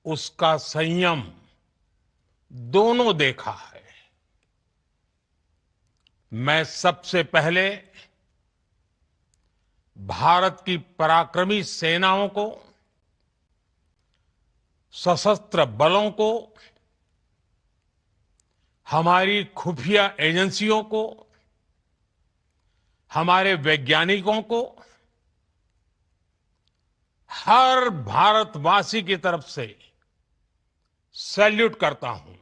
उसका संयम दोनों देखा है। मैं सबसे पहले भारत की पराक्रमी सेनाओं को, सशस्त्र बलों को, हमारी खुफिया एजेंसियों को, हमारे वैज्ञानिकों को, हर भारतवासी की तरफ से सैल्यूट करता हूं।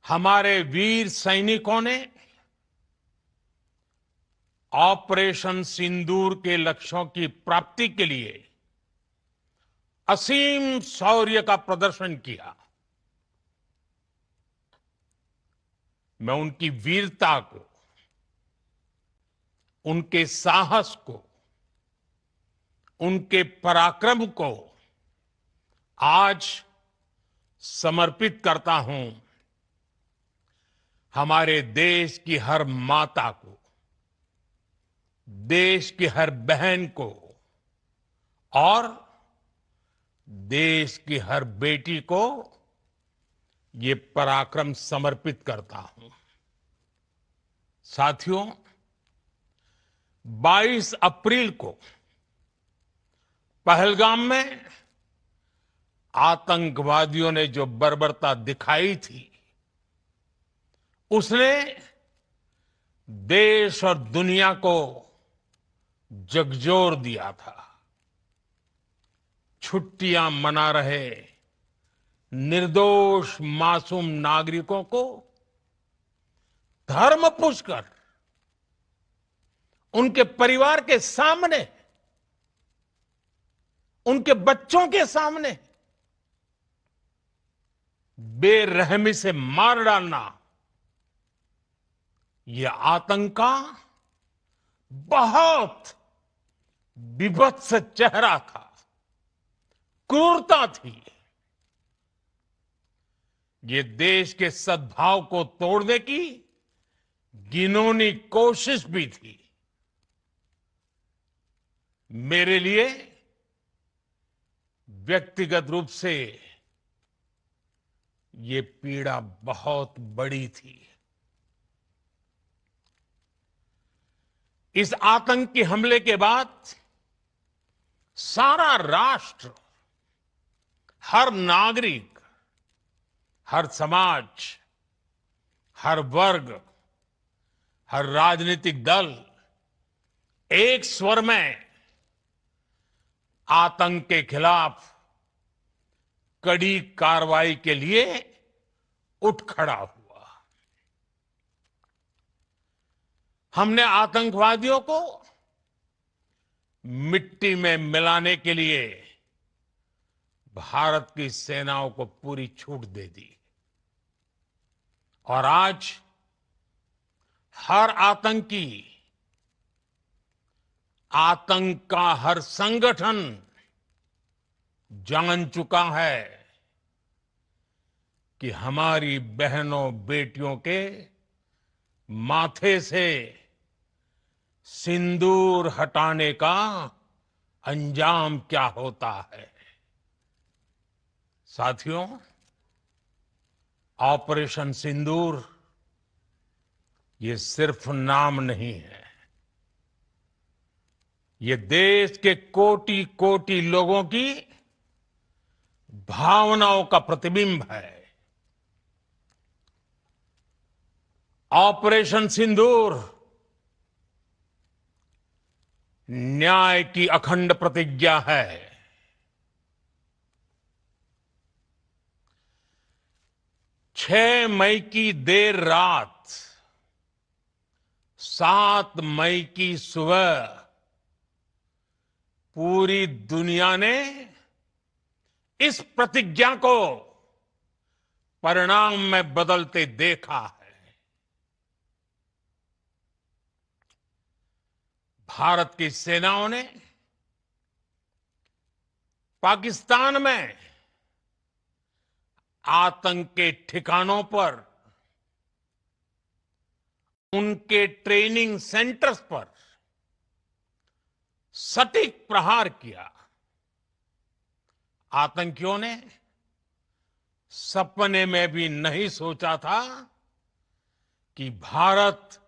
हमारे वीर सैनिकों ने ऑपरेशन सिंदूर के लक्ष्यों की प्राप्ति के लिए असीम शौर्य का प्रदर्शन किया। मैं उनकी वीरता को, उनके साहस को, उनके पराक्रम को आज समर्पित करता हूं हमारे देश की हर माता को, देश की हर बहन को और देश की हर बेटी को ये पराक्रम समर्पित करता हूं। साथियों, 22 अप्रैल को पहलगाम में आतंकवादियों ने जो बर्बरता दिखाई थी, उसने देश और दुनिया को झकझोर दिया था। छुट्टियां मना रहे निर्दोष मासूम नागरिकों को धर्म पूछकर उनके परिवार के सामने, उनके बच्चों के सामने बेरहमी से मार डालना, यह आतंक का बहुत विभत्स चेहरा था, क्रूरता थी। ये देश के सद्भाव को तोड़ने की घिनौनी कोशिश भी थी। मेरे लिए व्यक्तिगत रूप से ये पीड़ा बहुत बड़ी थी। इस आतंकी हमले के बाद सारा राष्ट्र, हर नागरिक, हर समाज, हर वर्ग, हर राजनीतिक दल एक स्वर में आतंक के खिलाफ कड़ी कार्रवाई के लिए उठ खड़ा हुआ। हमने आतंकवादियों को मिट्टी में मिलाने के लिए भारत की सेनाओं को पूरी छूट दे दी और आज हर आतंकी, आतंक का हर संगठन जान चुका है कि हमारी बहनों बेटियों के माथे से सिंदूर हटाने का अंजाम क्या होता है। साथियों, ऑपरेशन सिंदूर ये सिर्फ नाम नहीं है, ये देश के कोटि कोटि लोगों की भावनाओं का प्रतिबिंब है। ऑपरेशन सिंदूर न्याय की अखंड प्रतिज्ञा है। 6 मई की देर रात, 7 मई की सुबह पूरी दुनिया ने इस प्रतिज्ञा को परिणाम में बदलते देखा है। भारत की सेनाओं ने पाकिस्तान में आतंक के ठिकानों पर, उनके ट्रेनिंग सेंटर्स पर सटीक प्रहार किया। आतंकियों ने सपने में भी नहीं सोचा था कि भारत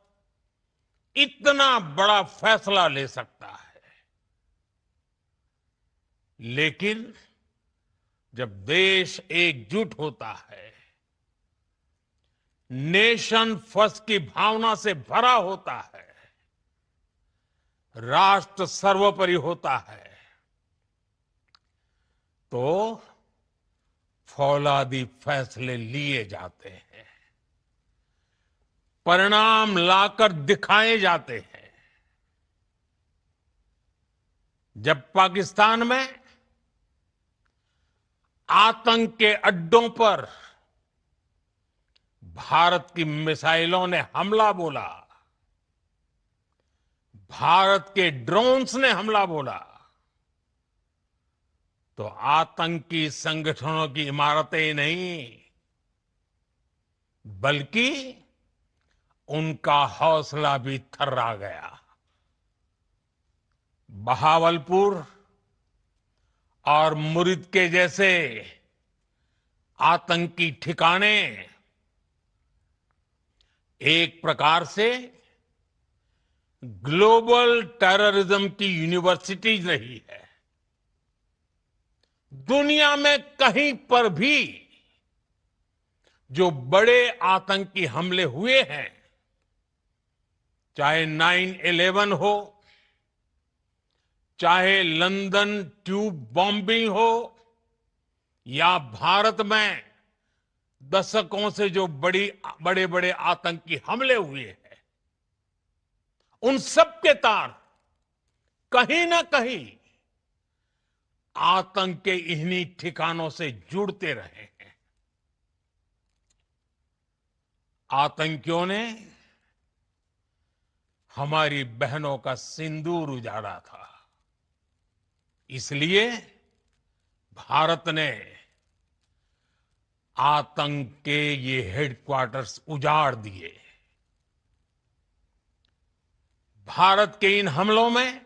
इतना बड़ा फैसला ले सकता है। लेकिन जब देश एकजुट होता है, नेशन फर्स्ट की भावना से भरा होता है, राष्ट्र सर्वोपरि होता है, तो फौलादी फैसले लिए जाते हैं, परिणाम लाकर दिखाए जाते हैं। जब पाकिस्तान में आतंक के अड्डों पर भारत की मिसाइलों ने हमला बोला, भारत के ड्रोन्स ने हमला बोला, तो आतंकी संगठनों की इमारतें नहीं, बल्कि उनका हौसला भी थर्रा गया। बहावलपुर और मुरिद के जैसे आतंकी ठिकाने एक प्रकार से ग्लोबल टेररिज्म की यूनिवर्सिटीज रही है। दुनिया में कहीं पर भी जो बड़े आतंकी हमले हुए हैं, चाहे 9/11 हो, चाहे लंदन ट्यूब बॉम्बिंग हो, या भारत में दशकों से जो बड़े बड़े आतंकी हमले हुए हैं, उन सब के तार कहीं ना कहीं आतंक के इन्हीं ठिकानों से जुड़ते रहे हैं। आतंकियों ने हमारी बहनों का सिंदूर उजाड़ा था, इसलिए भारत ने आतंक के ये हेडक्वार्टर्स उजाड़ दिए। भारत के इन हमलों में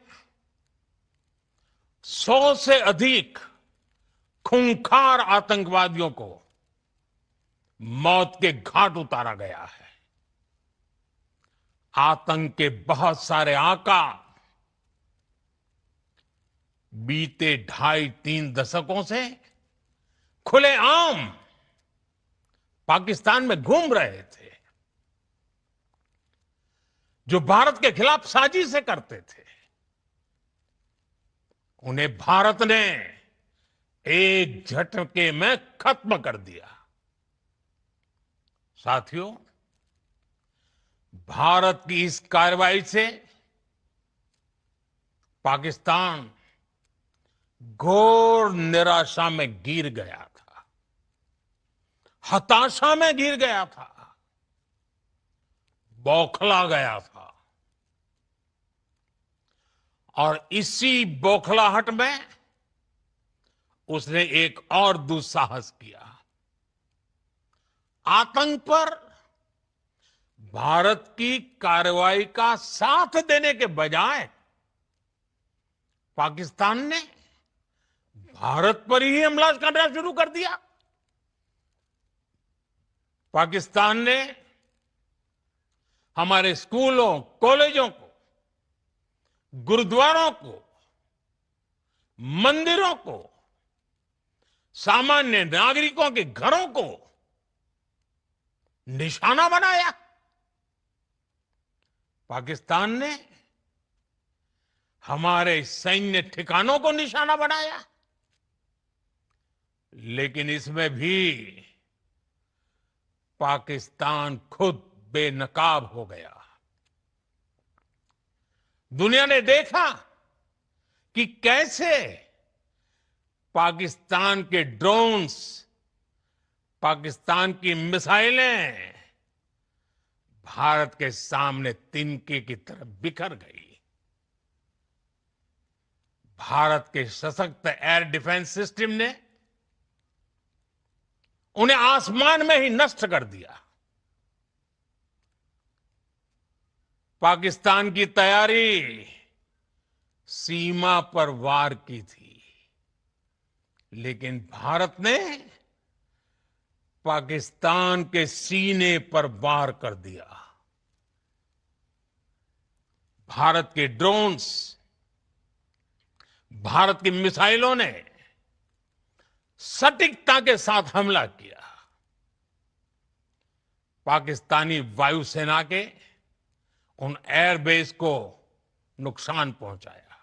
100 से अधिक खूंखार आतंकवादियों को मौत के घाट उतारा गया है। आतंक के बहुत सारे आका बीते 2.5-3 दशकों से खुलेआम पाकिस्तान में घूम रहे थे, जो भारत के खिलाफ साजिशें करते थे। उन्हें भारत ने एक झटके में खत्म कर दिया। साथियों, भारत की इस कार्रवाई से पाकिस्तान घोर निराशा में गिर गया था, हताशा में गिर गया था, बौखला गया था। और इसी बौखलाहट में उसने एक और दुस्साहस किया। आतंक पर भारत की कार्रवाई का साथ देने के बजाय पाकिस्तान ने भारत पर ही हमला करना शुरू कर दिया। पाकिस्तान ने हमारे स्कूलों, कॉलेजों को, गुरुद्वारों को, मंदिरों को, सामान्य नागरिकों के घरों को निशाना बनाया। पाकिस्तान ने हमारे सैन्य ठिकानों को निशाना बनाया। लेकिन इसमें भी पाकिस्तान खुद बेनकाब हो गया। दुनिया ने देखा कि कैसे पाकिस्तान के ड्रोन्स, पाकिस्तान की मिसाइलें भारत के सामने तिनके की तरह बिखर गई। भारत के सशक्त एयर डिफेंस सिस्टम ने उन्हें आसमान में ही नष्ट कर दिया। पाकिस्तान की तैयारी सीमा पर वार की थी, लेकिन भारत ने पाकिस्तान के सीने पर वार कर दिया। भारत के ड्रोन्स, भारत की मिसाइलों ने सटीकता के साथ हमला किया। पाकिस्तानी वायुसेना के उन एयरबेस को नुकसान पहुंचाया,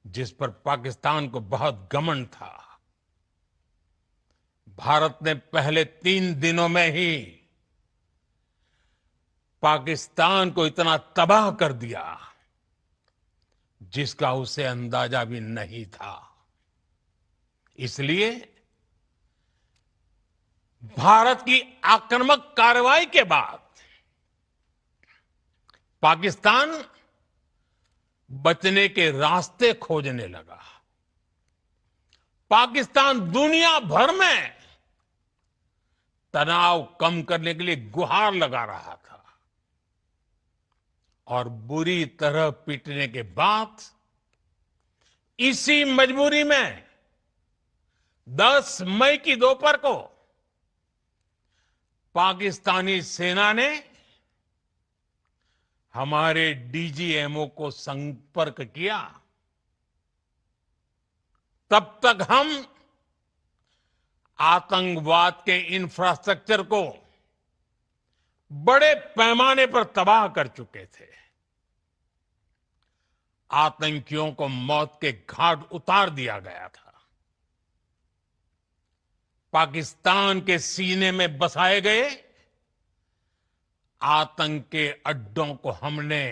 जिस पर पाकिस्तान को बहुत घमंड था। भारत ने पहले 3 दिनों में ही पाकिस्तान को इतना तबाह कर दिया जिसका उसे अंदाजा भी नहीं था। इसलिए भारत की आक्रामक कार्रवाई के बाद पाकिस्तान बचने के रास्ते खोजने लगा। पाकिस्तान दुनिया भर में तनाव कम करने के लिए गुहार लगा रहा था और बुरी तरह पीटने के बाद इसी मजबूरी में 10 मई की दोपहर को पाकिस्तानी सेना ने हमारे डीजीएमओ को संपर्क किया। तब तक हम आतंकवाद के इंफ्रास्ट्रक्चर को बड़े पैमाने पर तबाह कर चुके थे। आतंकियों को मौत के घाट उतार दिया गया था। पाकिस्तान के सीने में बसाए गए आतंक के अड्डों को हमने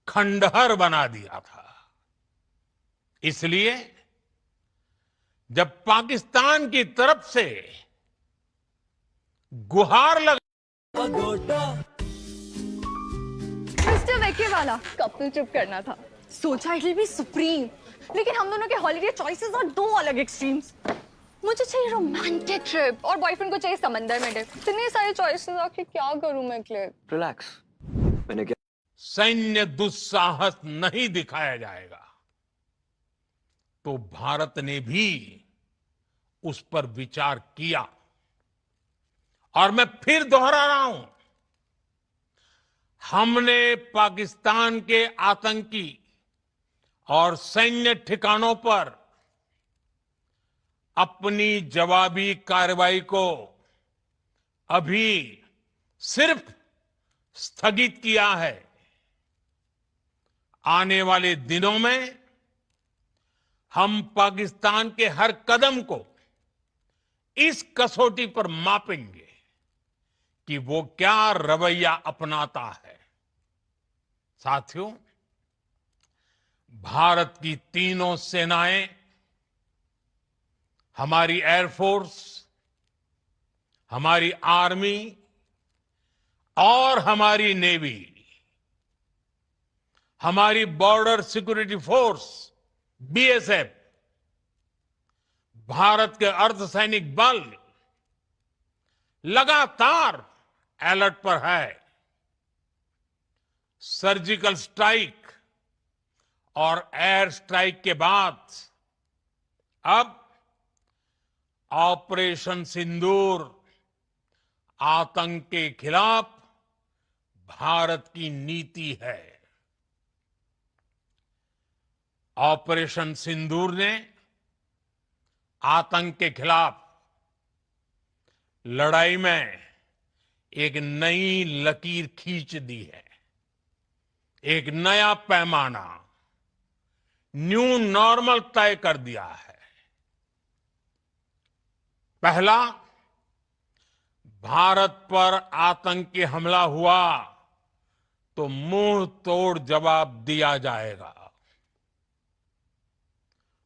खंडहर बना दिया था। इसलिए जब पाकिस्तान की तरफ से गुहार मिस्टर वेके वाला कब तो चुप करना था। सोचा इट विल बी सुप्रीम, लेकिन हम दोनों के हॉलिडे चॉइसेस और 2 अलग एक्सट्रीम्स। मुझे चाहिए रोमांटिक ट्रिप और बॉयफ्रेंड को चाहिए समंदर में डिप। इतने सारे चॉइसेस आखिर क्या करूं मैं क्लियर? रिलैक्स, मैंने क्या सैन्य दुस्साहस नहीं दिखाया जाएगा तो भारत ने भी उस पर विचार किया। और मैं फिर दोहरा रहा हूं, हमने पाकिस्तान के आतंकी और सैन्य ठिकानों पर अपनी जवाबी कार्रवाई को अभी सिर्फ स्थगित किया है। आने वाले दिनों में हम पाकिस्तान के हर कदम को इस कसौटी पर मापेंगे कि वो क्या रवैया अपनाता है। साथियों, भारत की तीनों सेनाएं, हमारी एयरफोर्स, हमारी आर्मी और हमारी नेवी, हमारी border security force BSF, Bharat के अर्धसैनिक बल लगातार अलर्ट पर है। सर्जिकल स्ट्राइक और एयर स्ट्राइक के बाद अब ऑपरेशन सिंदूर आतंक के खिलाफ भारत की नीति है। ऑपरेशन सिंदूर ने आतंक के खिलाफ लड़ाई में एक नई लकीर खींच दी है। एक नया पैमाना, न्यू नॉर्मल तय कर दिया है। पहला, भारत पर आतंकी हमला हुआ तो मुंह तोड़ जवाब दिया जाएगा।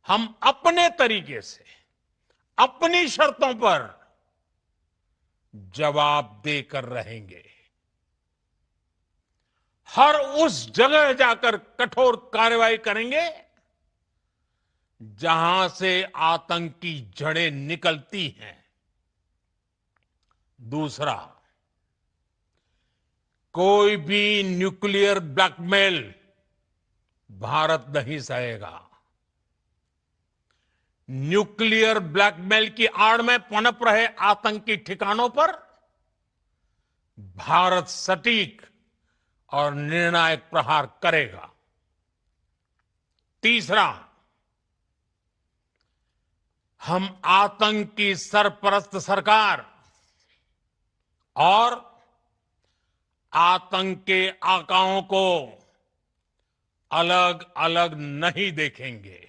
हम अपने तरीके से, अपनी शर्तों पर जवाब देकर रहेंगे। हर उस जगह जाकर कठोर कार्रवाई करेंगे जहां से आतंक की जड़ें निकलती हैं। दूसरा, कोई भी न्यूक्लियर ब्लैकमेल भारत नहीं सहेगा। न्यूक्लियर ब्लैकमेल की आड़ में पनप रहे आतंकी ठिकानों पर भारत सटीक और निर्णायक प्रहार करेगा। तीसरा, हम आतंक की सरपरस्त सरकार और आतंक के आकाओं को अलग अलग नहीं देखेंगे।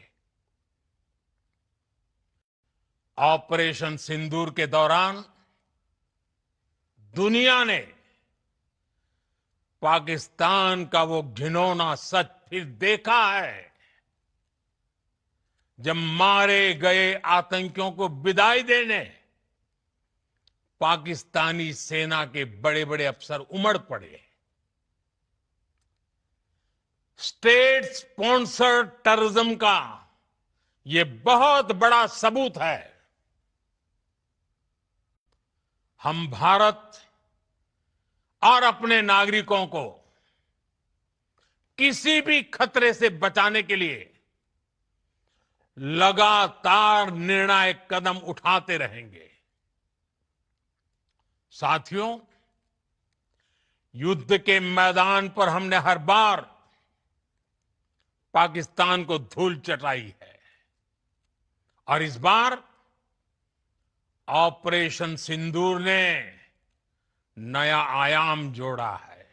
ऑपरेशन सिंदूर के दौरान दुनिया ने पाकिस्तान का वो घिनौना सच फिर देखा है, जब मारे गए आतंकियों को विदाई देने पाकिस्तानी सेना के बड़े बड़े अफसर उमड़ पड़े। स्टेट स्पॉन्सर्ड टेररिज्म का ये बहुत बड़ा सबूत है। हम भारत और अपने नागरिकों को किसी भी खतरे से बचाने के लिए लगातार निर्णायक कदम उठाते रहेंगे। साथियों, युद्ध के मैदान पर हमने हर बार पाकिस्तान को धूल चटाई है और इस बार ऑपरेशन सिंदूर ने नया आयाम जोड़ा है।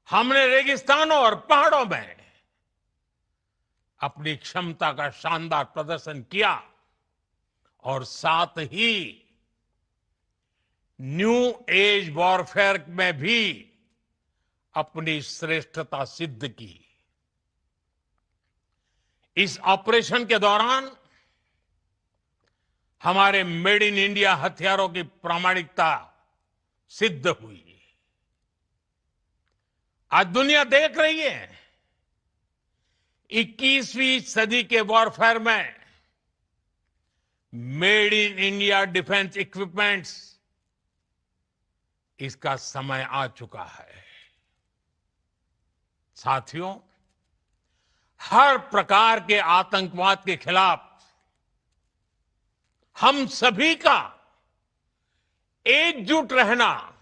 हमने रेगिस्तानों और पहाड़ों में अपनी क्षमता का शानदार प्रदर्शन किया और साथ ही न्यू एज वॉरफेयर में भी अपनी श्रेष्ठता सिद्ध की। इस ऑपरेशन के दौरान हमारे मेड इन इंडिया हथियारों की प्रामाणिकता सिद्ध हुई। आज दुनिया देख रही है 21वीं सदी के वॉरफेयर में made in India defence equipments, इसका समय आ चुका है। साथियों, हर प्रकार के आतंकवाद के खिलाफ हम सभी का एकजुट रहना,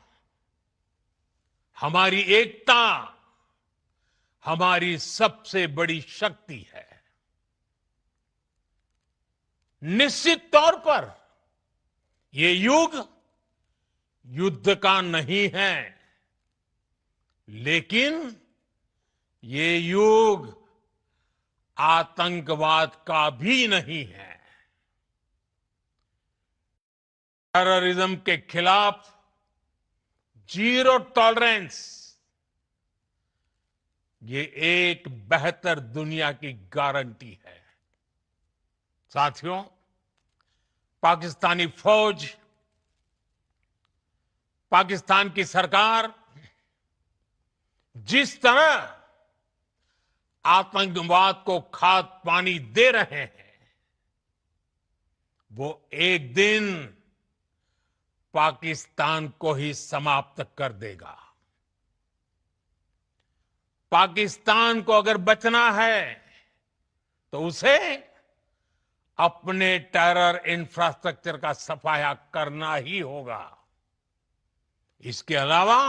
हमारी एकता हमारी सबसे बड़ी शक्ति है। निश्चित तौर पर ये युग युद्ध का नहीं है, लेकिन ये युग आतंकवाद का भी नहीं है। टेररिज्म के खिलाफ जीरो टॉलरेंस, ये एक बेहतर दुनिया की गारंटी है। साथियों, पाकिस्तानी फौज, पाकिस्तान की सरकार जिस तरह आतंकवाद को खाद पानी दे रहे हैं, वो एक दिन पाकिस्तान को ही समाप्त कर देगा। पाकिस्तान को अगर बचना है तो उसे अपने टेरर इंफ्रास्ट्रक्चर का सफाया करना ही होगा। इसके अलावा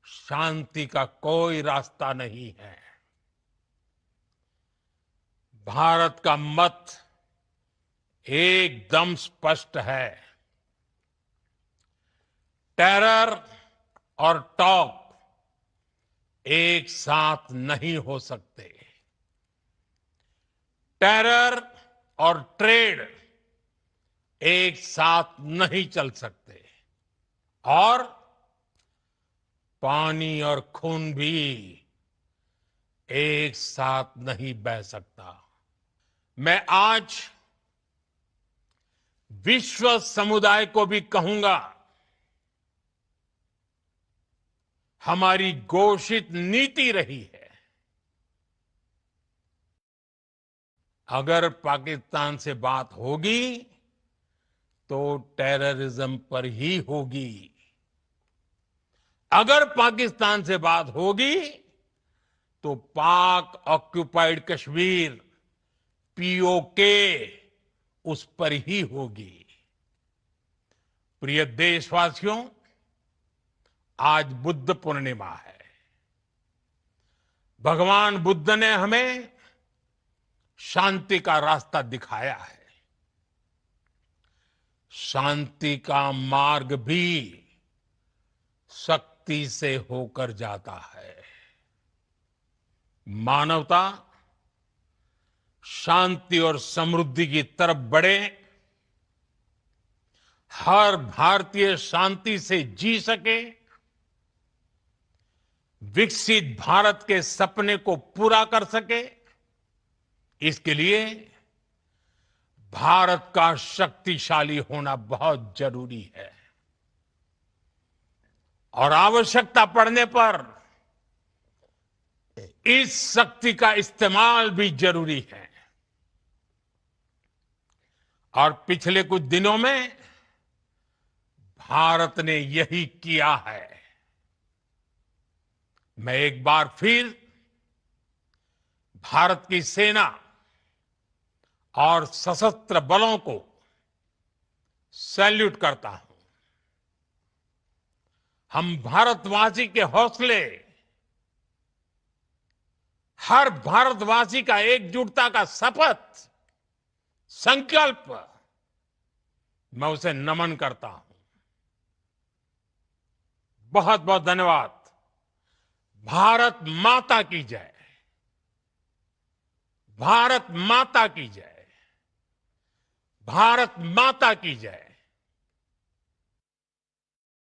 शांति का कोई रास्ता नहीं है। भारत का मत एकदम स्पष्ट है। टेरर और टॉप एक साथ नहीं हो सकते। टेरर और ट्रेड एक साथ नहीं चल सकते और पानी और खून भी एक साथ नहीं बह सकता। मैं आज विश्व समुदाय को भी कहूंगा, हमारी घोषित नीति रही है, अगर पाकिस्तान से बात होगी तो टेररिज्म पर ही होगी। अगर पाकिस्तान से बात होगी तो पाक ऑक्युपाइड कश्मीर पीओके उस पर ही होगी। प्रिय देशवासियों, आज बुद्ध पूर्णिमा है। भगवान बुद्ध ने हमें शांति का रास्ता दिखाया है। शांति का मार्ग भी शक्ति से होकर जाता है। मानवता शांति और समृद्धि की तरफ बढ़े, हर भारतीय शांति से जी सके, विकसित भारत के सपने को पूरा कर सके, इसके लिए भारत का शक्तिशाली होना बहुत जरूरी है। और आवश्यकता पड़ने पर इस शक्ति का इस्तेमाल भी जरूरी है। और पिछले कुछ दिनों में भारत ने यही किया है। मैं एक बार फिर भारत की सेना और सशस्त्र बलों को सैल्यूट करता हूं। हम भारतवासी के हौसले, हर भारतवासी का एकजुटता का शपथ, संकल्प, मैं उसे नमन करता हूं। बहुत बहुत धन्यवाद। भारत माता की जय। भारत माता की जय। भारत माता की जय।